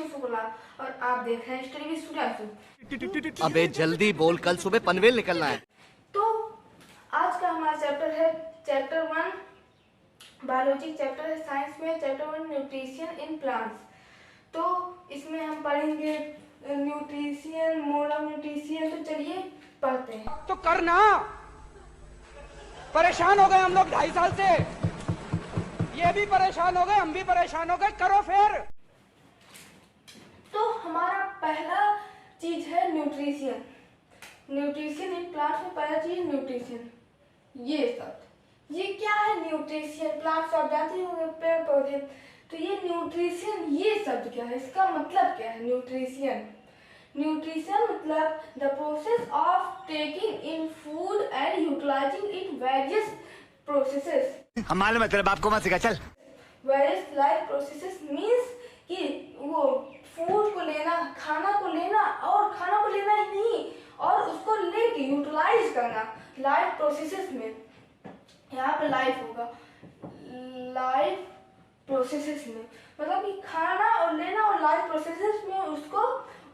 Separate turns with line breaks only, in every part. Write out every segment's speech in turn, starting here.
शुक्ला और आप देख रहे हैं स्टडी विद सुधांशु।
अबे जल्दी बोल, कल सुबह पनवेल निकलना है।
तो आज का हमारा चैप्टर है चैप्टर 1 बायोलॉजी, चैप्टर है साइंस में चैप्टर 1 न्यूट्रिशन इन प्लांट्स। तो इसमें हम पढ़ेंगे न्यूट्रिशन, मोड ऑफ न्यूट्रिशन। तो चलिए पढ़ते हैं।
तो करना, परेशान हो गए हम लोग 2.5 साल से, ये भी परेशान हो गए, हम भी परेशान हो गए, करो फिर।
तो हमारा पहला चीज है न्यूट्रिशन। न्यूट्रिशन इन प्लांट्स में पहला चीज न्यूट्रिशन। ये शब्द, ये क्या है न्यूट्रिशन? प्लांट्स आप जानते होंगे, पेड़ पौधे। तो ये न्यूट्रिशन, ये शब्द क्या है, इसका मतलब क्या है? न्यूट्रिशन, न्यूट्रिशन मतलब the process of taking in food and utilising it various processes.
हम मालूम है तेरे बाप को मत सिखा, चल।
वेरियस लाइफ प्रोसेसेस मीन्स कि वो फूड को लेना, खाना को लेना, और खाना को लेना ही नहीं और उसको लेके यूटिलाइज करना लाइफ प्रोसेसेस में। यहाँ पे लाइफ होगा, लाइफ प्रोसेसेस में मतलब कि खाना और लेना और लाइफ प्रोसेसेस में उसको,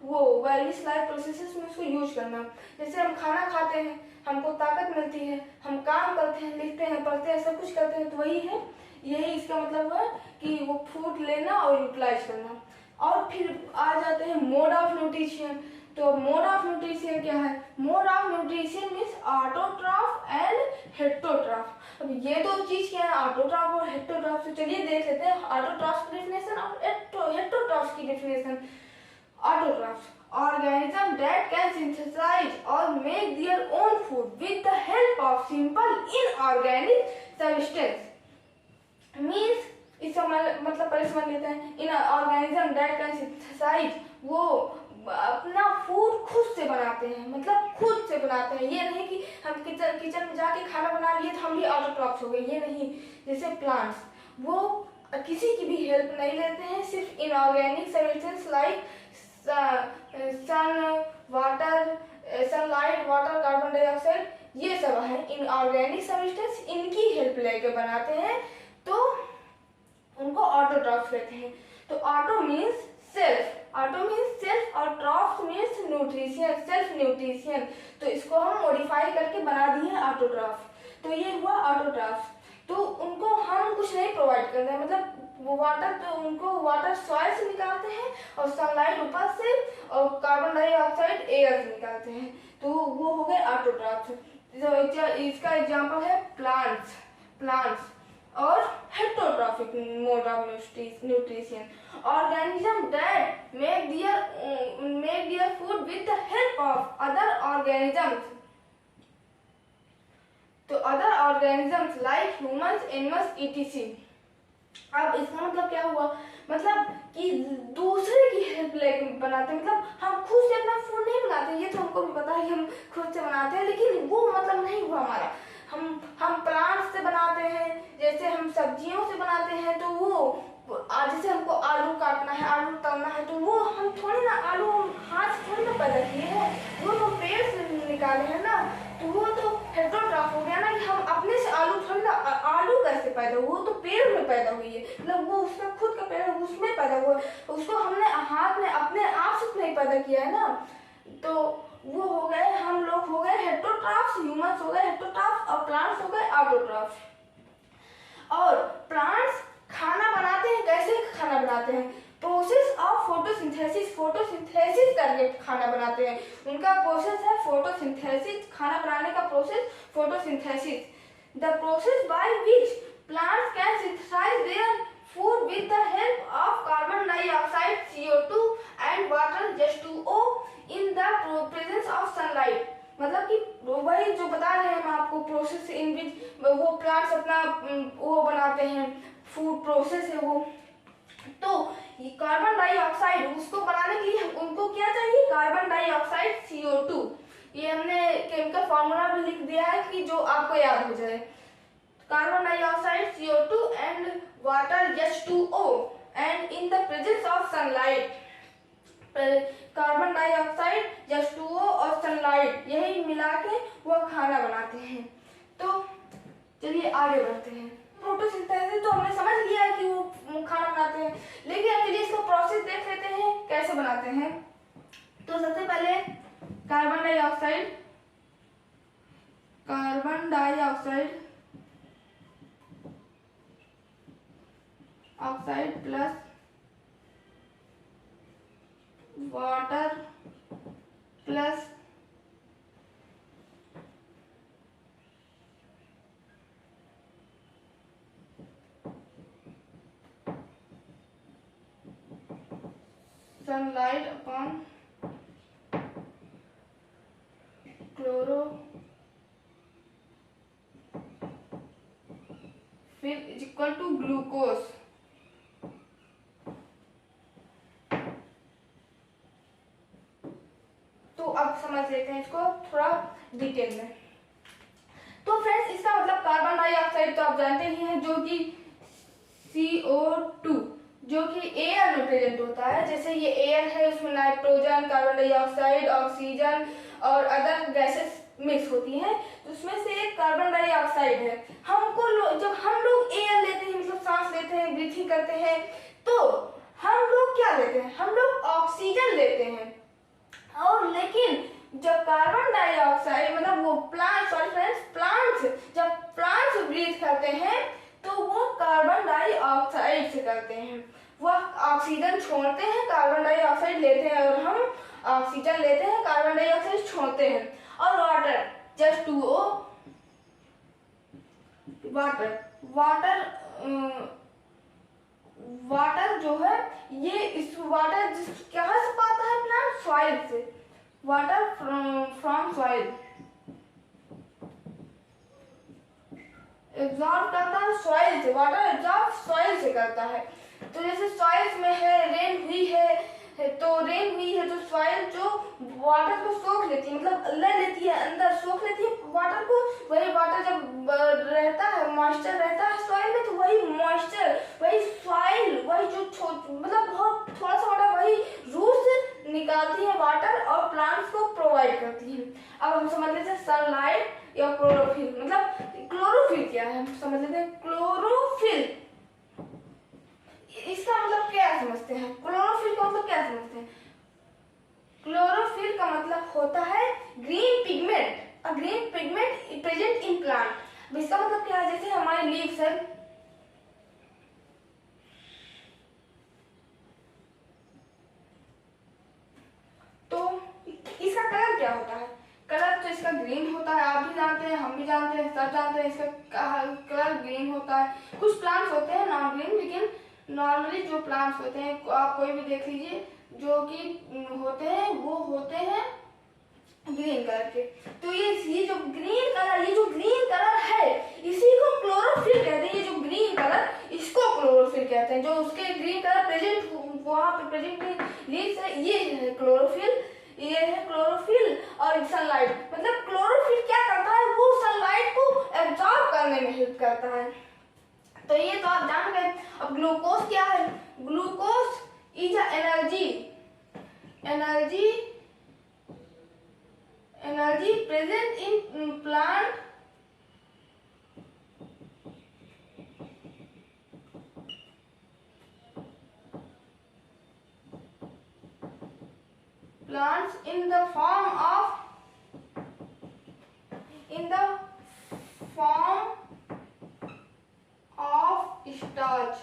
वो वेरियस लाइफ प्रोसेसेस में उसको यूज करना। जैसे हम खाना खाते हैं, हमको ताकत मिलती है, हम काम करते हैं, लिखते हैं, पढ़ते हैं, सब कुछ करते हैं, तो वही है, यही इसका मतलब है कि वो फूड लेना और यूटिलाइज करना। और फिर आ जाते हैं मोड ऑफ न्यूट्रिशन। तो मोड ऑफ न्यूट्रिशन क्या है? Mode of nutrition means autotroph and heterotroph. अब ये दो चीज क्या है, ऑटोट्रॉफ और हेटेरोट्रॉफ। तो चलिए देख लेते हैं ऑटोट्रॉफ की डेफिनेशन और हेटेरोट्रॉफ की definition. Autotrophs, organisms that can synthesize or make their own food with the help of simple inorganic substance. Means इसका मतलब पहले समझ लेते हैं। इन ऑर्गेनिज्म दैट कैन सिंथेसाइज, वो अपना फूड खुद से बनाते हैं, मतलब खुद से बनाते हैं। ये नहीं कि हम किचन में जाके खाना बना लिए तो हम भी ऑटोट्रॉफ्स हो गए, ये नहीं। जैसे प्लांट्स, वो किसी की भी हेल्प नहीं लेते हैं, सिर्फ inorganic substance like sun, water, sunlight, water, carbon dioxide, ये सब है इनऑर्गेनिक सब्सटेंस, इनकी हेल्प लेकर बनाते हैं, तो उनको ऑटोट्रॉफ्स कहते हैं। तो auto means self, auto means self और trophs means nutrition, self nutrition. तो इसको हम मॉडिफाई करके बना दिए ऑटोट्रॉफ। तो ये हुआ ऑटोट्रॉफ्स। तो उनको हम कुछ नहीं प्रोवाइड करते हैं, मतलब वो वाटर, तो उनको वाटर सॉइल से निकालते हैं और सनलाइट ऊपर से और कार्बन डाइऑक्साइड एयर से निकालते हैं। तो वो हो गए ऑटोट्रॉफ्स। इसका एग्जांपल है प्लांट्स, प्लांट्स और heterotrophic mode of nutrition, organism that make their food with the help of other organisms. तो other organisms like humans, animals, ETC. अब इसका मतलब क्या हुआ? मतलब कि दूसरे की हेल्प लेके बनाते हैं, मतलब हम खुद से अपना फूड नहीं बनाते। ये तो हमको भी पता है कि हम खुद से बनाते हैं, लेकिन वो मतलब नहीं हुआ हमारा। हम प्लांट्स से बनाते हैं, जैसे हम सब्जियों से बनाते हैं। तो वो जैसे हमको आलू काटना है, आलू तलना है, तो वो हम थोड़ी ना आलू हाथ से थोड़ी ना पैदा किए हैं, वो तो पेड़ से निकाले हैं ना। तो वो तो हेटेरोट्रॉफ हो गया ना, कि हम अपने से आलू थोड़ी ना, आलू कैसे पैदा हुआ? वो तो पेड़ में पैदा हुई है, मतलब वो उसका खुद का पेड़ उसमें पैदा हुआ, उसको हमने हाथ में अपने आप से नहीं पैदा किया है ना। तो वो हो गए, हम लोग हो गए हेटेरोट्रॉफ्स, ह्यूमंस हो गए हेटेरोट्रॉफ्स और प्लांट्स हो गए ऑटोट्रॉफ्स। और प्लांट्स खाना बनाते हैं, कैसे खाना बनाते हैं? प्रोसेस ऑफ फोटोसिंथेसिस, फोटोसिंथेसिस करके खाना बनाते हैं। उनका प्रोसेस है फोटोसिंथेसिस, खाना बनाने का process photosynthesis. The process by which plants can synthesise their food with the help of carbon dioxide, CO2 and water, H2O in the presence of sunlight. मतलब कि वही जो बता रहे हैं हम आपको, प्रोसेस इन विच वो प्लांट्स अपना वो बनाते हैं, फूड प्रोसेस है वो। तो ये कार्बन डाइऑक्साइड, उसको बनाने के लिए उनको क्या चाहिए? Carbon dioxide, CO2। ये हमने केमिकल फॉर्मूला भी लिख दिया है कि जो आपको याद हो जाए। Carbon dioxide, CO2 and water, H2O and in the presence of sunlight. Carbon dioxide, H2O और सनलाइट, यही मिला के वो खाना बनाते हैं। तो चलिए आगे बढ़ते हैं। फोटोसिंथेसिस तो हमने समझ लिया है कि वो खाना बनाते हैं, लेकिन चलिए इसका प्रोसेस देख लेते हैं कैसे बनाते हैं, तो सबसे पहले carbon dioxide plus water plus sunlight upon chlorophyll is equal to glucose. तो अब समझ लेते हैं इसको थोड़ा डिटेल में। तो फ्रेंड्स, इसका मतलब कार्बन डाइऑक्साइड तो आप जानते ही हैं, जो कि CO2 जो कि एयर में प्रेजेंट होता है। जैसे ये एयर है, उसमें नाइट्रोजन, कार्बन डाइऑक्साइड, ऑक्सीजन और अदर गैसेस मिक्स होती हैं, तो उसमें से एक कार्बन डाइऑक्साइड है। जब हम लोग एयर लेते हैं, मतलब सांस लेते हैं, ब्रीथिंग करते हैं, तो हम लोग क्या लेते हैं, हम लोग ऑक्सीजन लेते हैं। और लेकिन जब कार्बन डाइऑक्साइड मतलब वो प्लांट्स जब प्लांट्स ब्रीथ करते हैं तो वो कार्बन डाइऑक्साइड से करते हैं। वो ऑक्सीजन छोड़ते हैं, कार्बन डाइऑक्साइड लेते हैं, और हम ऑक्सीजन लेते हैं, कार्बन डाइऑक्साइड छोड़ते हैं। और वाटर जस्ट 2O वाटर जो है, ये इस वाटर कहाँ से पाता है प्लांट, सॉइल से। वाटर फ्रॉम सॉइल एब्जॉर्ब करता है सॉइल से, वाटर एब्जॉर्ब सॉइल से करता है। तो जैसे सॉइल में है, रेन हुई है तो सॉइल जो वाटर को सोख लेती है, मतलब ले लेती है, अंदर सोख लेती है वाटर को। वही वाटर जब रहता है, मॉइस्चर रहता है सॉइल में, तो वही मॉइस्चर, वही सॉइल, वही जो मतलब बहुत थोड़ा सा वाटर, वही रूट्स निकालती है वाटर और प्लांट्स को प्रोवाइड करती है। अब हम समझ लेते हैं सनलाइट या क्लोरोफिल। मतलब क्लोरोफिल क्या है, हम समझ लेते हैं। क्लोरोफिल इसका मतलब क्या समझते हैं, क्लोरोफिल का मतलब क्या समझते हैं। क्लोरोफिल का मतलब होता है green pigment, green pigment present in plant. इसका मतलब क्या है, जैसे हमारे लीव्स है, तो इसका कलर क्या होता है। कलर तो इसका ग्रीन होता है, आप भी जानते हैं, हम भी जानते हैं, सब जानते हैं, इसका कलर ग्रीन होता है। कुछ प्लांट्स होते हैं नॉन ग्रीन, लेकिन नॉर्मली जो प्लांट्स होते हैं, आप कोई भी देख लीजिए, जो कि होते हैं वो होते हैं ग्रीन कलर के। तो ये जो ग्रीन कलर है, इसी को क्लोरोफिल कहते हैं। ये जो ग्रीन कलर, इसको क्लोरोफिल कहते हैं। जो उसके ग्रीन कलर प्रेजेंट वहां पे प्रेजेंट लीव्स है, ये है क्लोरोफिल। ये है क्लोरोफिल। और सनलाइट, मतलब क्लोरोफिल क्या करता है, वो सनलाइट को एब्जॉर्ब करने में हेल्प करता है। तो ये तो आप जान गए। अब ग्लूकोज क्या है, glucose is energy present in plant plants in the form of starch।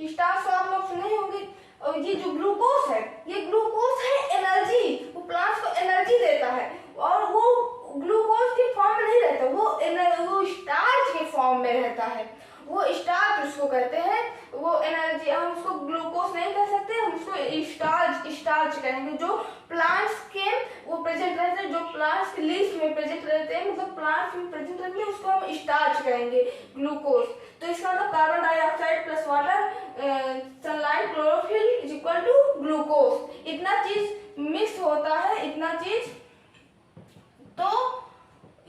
Starch तो आप लोग सुने होंगे। और ये जो ग्लूकोज है, ये ग्लूकोज है एनर्जी, वो प्लांट्स को एनर्जी देता है। और वो ग्लूकोज के फॉर्म में नहीं रहता, वो स्टार्च के फॉर्म में रहता है। वो स्टार्च उसको कहते हैं। वो एनर्जी, हम उसको ग्लूकोज नहीं कह सकते, हम उसको स्टार्च कहेंगे। जो प्लांट्स के वो प्रेजेंट रहते हैं, जो प्लांट्स के लीव्स में प्रेजेंट रहते हैं, मतलब प्लांट्स में प्रेजेंट रहते हैं, उसको हम स्टार्च कहेंगे, ग्लूकोज। तो इसका मतलब carbon dioxide plus water, sunlight, chlorophyll is equal to glucose. इतना चीज मिक्स होता है, इतना चीज, तो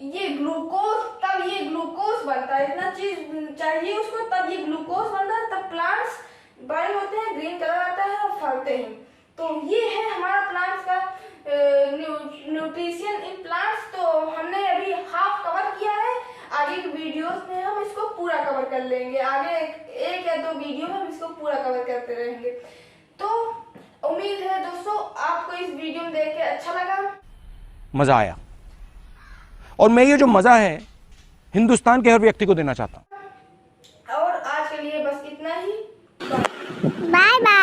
ये ग्लूकोज, तब ये ग्लूकोज बनता है। इतना चीज चाहिए उसको, तब ये ग्लूकोज बनता है, तब प्लांट्स बड़े होते हैं, ग्रीन कलर आता है और फलते हैं। तो ये है हमारा प्लांट्स का न्यूट्रिशन इन प्लांट्स। तो हमने अभी हाफ कवर किया है। आगे के वीडियोस में हम इसको पूरा कवर कर लेंगे। आगे एक या दो वीडियो में हम इसको पूरा कवर करते रहेंगे। तो उम्मीद है दोस्तों आपको इस वीडियो में देख के अच्छा लगा,
मजा आया, और मैं ये जो मजा है हिंदुस्तान के हर व्यक्ति को देना चाहता हूं।
और आज के लिए बस इतना ही।
Bye bye.